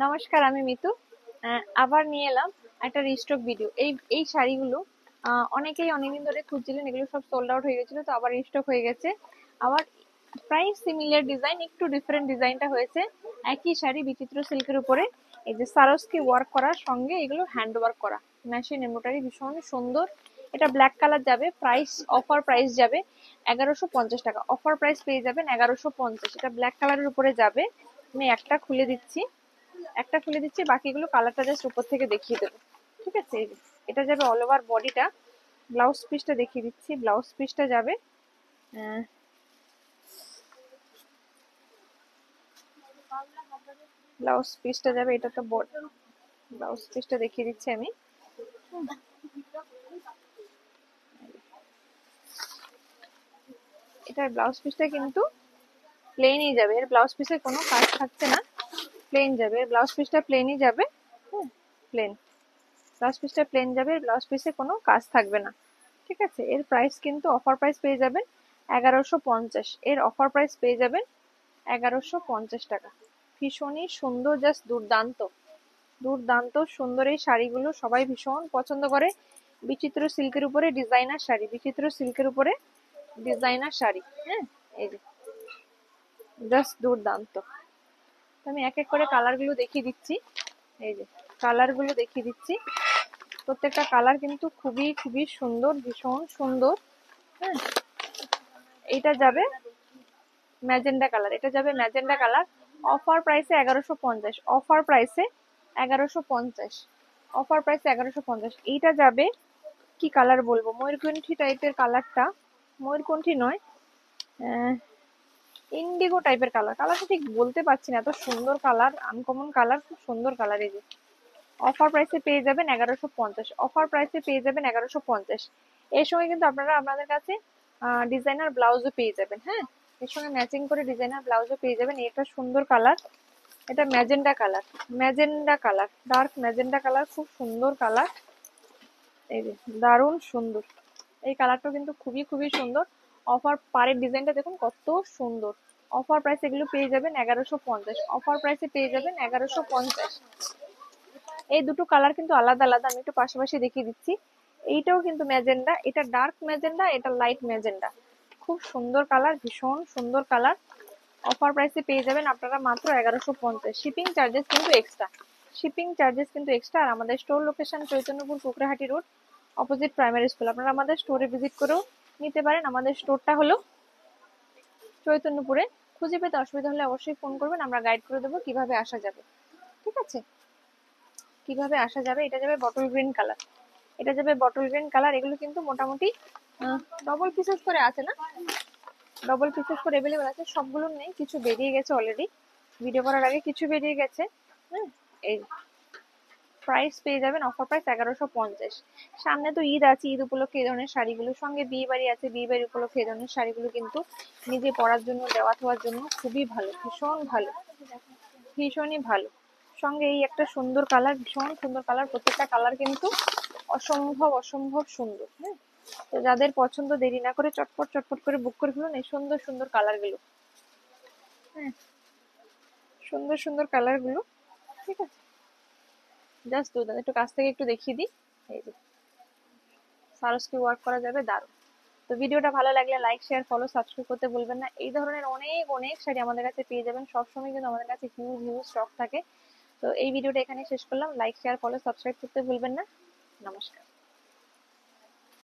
নমস্কার, আমি মিতু। আবার নিয়ে এলাম একটা রিস্টক ভিডিও। এই এই শাড়িগুলো অনেকেই অনেকদিন ধরে খুঁজছিলেন, এগুলো সব সোল্ড আউট হয়ে গেছিল, তো আবার রিস্টক হয়ে গেছে। আবার প্রায় সিমিলার ডিজাইন, একটু ডিফারেন্ট ডিজাইনটা হয়েছে। একই শাড়ি বিচিত্র সিল্কের উপরে এই যে সারস্কি ওয়ার্ক করার সঙ্গে এগুলো হ্যান্ড ওয়ার্ক করা, মেশিন এমব্রয়ডারি, ভীষণ সুন্দর। এটা ব্ল্যাক কালার যাবে, প্রাইস অফার প্রাইস যাবে 1150 টাকা। অফার প্রাইস পেয়ে যাবেন 1150। এটা ব্ল্যাক কালারের উপরে যাবে। আমি একটা খুলে দিচ্ছি, বাকিগুলো কালারটা জাস্ট উপর থেকে দেখিয়ে দেবো। ঠিক আছে, এই যে এটা যাবে অল ওভার বডিটা। ব্লাউজ পিসটা দেখিয়ে দিচ্ছি। ব্লাউজ পিসটা যাবে এটা তো ব্লাউজ পিসটা দেখিয়ে দিচ্ছি আমি। এটার ব্লাউজ পিসটা কিন্তু প্লেনই যাবে, এর ব্লাউজ পিসে কোনো কাজ থাকছে না, প্লেন যাবে। এর ব্লাউজ পিসটা প্লেনই যাবে। হ্যাঁ, প্লেন ব্লাউজ পিসটা প্লেন যাবে, এর ব্লাউজ পিসে কোনো কাজ থাকবে না। ঠিক আছে, এর প্রাইস কিন্তু অফার প্রাইস পেয়ে যাবেন 1150। এর অফার প্রাইস পেয়ে যাবেন 1150 টাকা। ভীষণই সুন্দর, জাস্ট দুর্দান্ত দুর্দান্ত সুন্দর এই শাড়িগুলো সবাই ভীষণ পছন্দ করে। বিচিত্র সিল্কের উপরে ডিজাইনার শাড়ি, বিচিত্র সিল্কের উপরে ডিজাইনার শাড়ি। হ্যাঁ, এই যে জাস্ট দুর্দান্ত। আমি এক এক করে কালারগুলো দেখিয়ে দিচ্ছি। এই যে কালারগুলো দেখিয়ে দিচ্ছি। প্রত্যেকটা কালার কিন্তু খুবই খুবই সুন্দর, ভীষণ সুন্দর। হ্যাঁ, এটা যাবে ম্যাজেন্ডা কালার, এটা যাবে ম্যাজেন্ডা কালার। অফার প্রাইসে 1150। অফার প্রাইসে 1150। অফার প্রাইসে 1150। এইটা যাবে কি কালার বলবো, ময়ূরকণ্ঠী টাইপের কালারটা, ময়ূরকণ্ঠী নয়, ইন্ডিগো টাইপের কালার। কালারটা ঠিক বলতে পারছি না, এত সুন্দর কালার, আনকমন কালার, খুব সুন্দর কালার। এই যে অফার প্রাইসে পেয়ে যাবেন 1150। অফার প্রাইসে পেয়ে যাবেন 1150। এর সঙ্গে কিন্তু আপনারা আপনাদের কাছে ডিজাইনার ব্লাউজও পেয়ে যাবেন। হ্যাঁ, এর সঙ্গে ম্যাচিং করে ডিজাইনার ব্লাউজও পেয়ে যাবেন। এটা সুন্দর কালার, এটা magenta colour, magenta colour, dark magenta colour, খুব সুন্দর কালার। এই যে দারুণ সুন্দর, এই কালারটা কিন্তু খুবই খুবই সুন্দর। অফার পারের ডিজাইনটা দেখুন কত সুন্দর। অফার প্রাইস এগুলো পেয়ে যাবেন 1150। অফার প্রাইসে পেয়ে যাবেন 1150। এই দুটো কালার কিন্তু আলাদা আলাদা, আমি একটু পাশাপাশি দেখিয়ে দিচ্ছি। এইটাও কিন্তু ম্যাজেন্ডা, এটা ডার্ক ম্যাজেন্ডা, এটা লাইট ম্যাজেন্ডা। খুব সুন্দর কালার, ভীষণ সুন্দর কালার। অফার প্রাইসে পেয়ে যাবেন আপনারা মাত্র 1150। শিপিং চার্জেস কিন্তু এক্সট্রা, শিপিং চার্জেস কিন্তু এক্সট্রা। আর আমাদের store location Chaitanyapur Kukrahati road, opposite primary school. আপনারা আমাদের স্টোরে ভিজিট করেও নিতে পারেন। আমাদের স্টোরটা হলো চৈতন্যপুরে। খুঁজে পেতে অসুবিধা হলে অবশ্যই ফোন করবেন, আমরা গাইড করে দেবো কিভাবে আসা যাবে। ঠিক আছে, কিভাবে আসা যাবে। এটা যাবে বটল গ্রিন কালার, এটা যাবে বটল গ্রিন কালার। এগুলো কিন্তু মোটামুটি ডবল পিসেস করে আছে না, ডবল পিসেস করে অ্যাভেলেবেল আছে। সবগুলো নেই, কিছু বেরিয়ে গেছে অলরেডি, ভিডিও করার আগে কিছু বেরিয়ে গেছে। হ্যাঁ, এই প্রাইস পেয়ে যাবেন অফার প্রাইস 1150। সামনে তো ঈদ আছে, ঈদ উপলক্ষে এই ধরনের শাড়িগুলো, সঙ্গে বিয়ে বাড়ি আছে, বিয়ে বাড়ি উপলক্ষে এই ধরনের শাড়িগুলো কিন্তু নিজে পরার জন্য, দেওয়া থাওয়ার জন্য খুবই ভালো, ভীষণ ভালো, ভীষণই ভালো। সঙ্গে এই একটা সুন্দর কালার, ভীষণ সুন্দর কালার। প্রত্যেকটা কালার কিন্তু অসম্ভব অসম্ভব সুন্দর। হ্যাঁ, তো যাদের পছন্দ দেরি না করে চটপট চটপট করে বুক করে ফেলুন এই সুন্দর সুন্দর কালার গুলো। হ্যাঁ, সুন্দর সুন্দর কালার গুলো। ঠিক আছে, জাস্ট দুর্দান্ত। একটু কাছ থেকে একটু দেখিয়ে দিই। এই যে সারস্কি ওয়ার্ক করা যাবে, দারুণ। তো ভিডিওটা ভালো লাগলে লাইক শেয়ার ফলো সাবস্ক্রাইব করতে ভুলবেন না। এই ধরনের অনেক অনেক শাড়ি আমাদের কাছে পেয়ে যাবেন সবসময়, কিন্তু আমাদের কাছে হিউজ হিউজ স্টক থাকে। তো এই ভিডিওটা এখানে শেষ করলাম। লাইক শেয়ার ফলো সাবস্ক্রাইব করতে ভুলবেন না। নমস্কার।